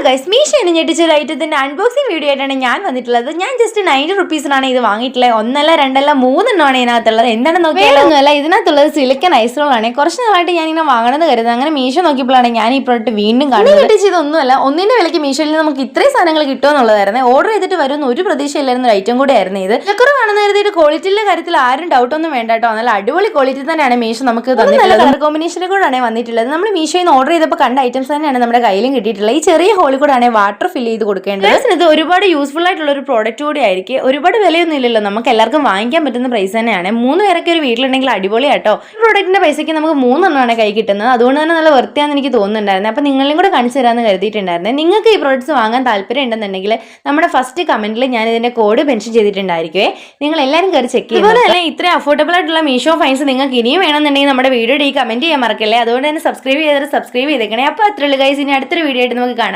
Guys മീഷോന്ന് ഞെട്ടിച്ചൊരു ഐറ്റത്തിന്റെ unboxing video ആയിട്ടാണ് ഞാൻ വന്നിട്ടുള്ളത്. ഞാൻ ജസ്റ്റ് 90 റുപ്പീസിനാണ് ഇത് വാങ്ങിയിട്ടുള്ളത്. ഒന്നല്ല രണ്ടല്ല മൂന്നെണ്ണമാണ് ഇതിനകത്തുള്ളത്. എന്താണെന്ന് നോക്കിയാലൊന്നുമല്ല, ഇതിനകത്തുള്ളത് സിലിക്കൺ ഐസ്റോളാണ്. കുറച്ച് നാളായിട്ട് ഞാനിങ്ങനെ വാങ്ങണമെന്ന് കരുതുന്നത്. അങ്ങനെ മീഷോ നോക്കിയപ്പോഴാണ് ഞാൻ ഈ പ്രോഡക്റ്റ് വീണ്ടും കാണുന്നത്. ഇതൊന്നുമല്ല, ഒന്നിന്റെ വിലയ്ക്ക് മീഷോയിൽ നമുക്ക് ഇത്രയും സാധനങ്ങൾ കിട്ടുമെന്നുള്ളതായിരുന്നു. ഓർഡർ ചെയ്തിട്ട് വരുന്ന ഒരു പ്രതീക്ഷയില്ലായിരുന്ന ഒരു ഐറ്റം കൂടി ആയിരുന്നു ഇത്. കുറവാണെന്ന് കരുതിയിട്ട് ക്വാളിറ്റിയുടെ കാര്യത്തിൽ ആരും ഡൗട്ട് ഒന്നും വേണ്ട കേട്ടോ. നല്ല അടിപൊളി ക്വാളിറ്റി തന്നെയാണ് മീഷോ നമുക്ക് തന്നിട്ടുള്ളത്. കളർ കോമ്പിനേഷനിൽ കൂടെയാണ് വന്നിട്ടുള്ളത്. നമ്മൾ മീഷോയിൽ നിന്ന് ഓർഡർ ചെയ്തപ്പോൾ കണ്ട ഐറ്റംസ് തന്നെയാണ് നമ്മുടെ കയ്യിലും കിട്ടിയിട്ടുള്ളത്. ഈ ചെറിയ ഹോളിൽ കൂടെയാണ് വാട്ടർ ഫിൽ ചെയ്ത് കൊടുക്കേണ്ടത്. ഇത് ഒരുപാട് യൂസ്ഫുൾ ആയിട്ടുള്ള ഒരു പ്രോഡക്റ്റ് കൂടി ആയിരിക്കും. ഒരുപാട് വിലയൊന്നും ഇല്ലല്ലോ, നമുക്ക് എല്ലാവർക്കും വാങ്ങിക്കാൻ പറ്റുന്ന പ്രൈസ് തന്നെയാണ്. 3 പേരൊക്കെ ഒരു വീട്ടിലുണ്ടെങ്കിൽ അടിപൊളിയാട്ടോ. പ്രോഡക്റ്റിന്റെ പൈസയ്ക്ക് നമുക്ക് 3 കൈ കിട്ടുന്നത്. അതുകൊണ്ട് തന്നെ നല്ല വൃത്തിയാന്ന് എനിക്ക് തോന്നുന്നുണ്ടായിരുന്നു. അപ്പൊ നിങ്ങളെയും കൂടെ കാണിച്ചു തരാമെന്ന് കരുതിയിട്ടുണ്ടായിരുന്നു. നിങ്ങൾക്ക് ഈ പ്രോഡക്റ്റ്സ് വാങ്ങാൻ താല്പര്യം ഉണ്ടെന്നുണ്ടെങ്കിൽ നമ്മുടെ ഫസ്റ്റ് കമന്റിൽ ഞാൻ ഇതിന്റെ കോഡ് മെൻഷൻ ചെയ്തിട്ടുണ്ടായിരിക്കുവേ. നിങ്ങൾ എല്ലാവരും കയറി ചെക്ക് ചെയ്യുക. അതുപോലെ തന്നെ ഇത്രയും അഫോർഡബിൾ ആയിട്ടുള്ള മീഷോ ഫൈൻസ് നിങ്ങൾക്ക് ഇനിയും വേണമെന്നുണ്ടെങ്കിൽ നമ്മുടെ വീഡിയോയുടെ ഈ കമന്റ് ചെയ്യാൻ മറക്കല്ലേ. അതുകൊണ്ട് തന്നെ സബ്സ്ക്രൈബ് ചെയ്തേക്കണേ. അപ്പോൾ അത്രയുള്ളൂ ഗൈസ്. ഇനി അടുത്തൊരു വീഡിയോ ആയിട്ട് നമുക്ക് കാണാം.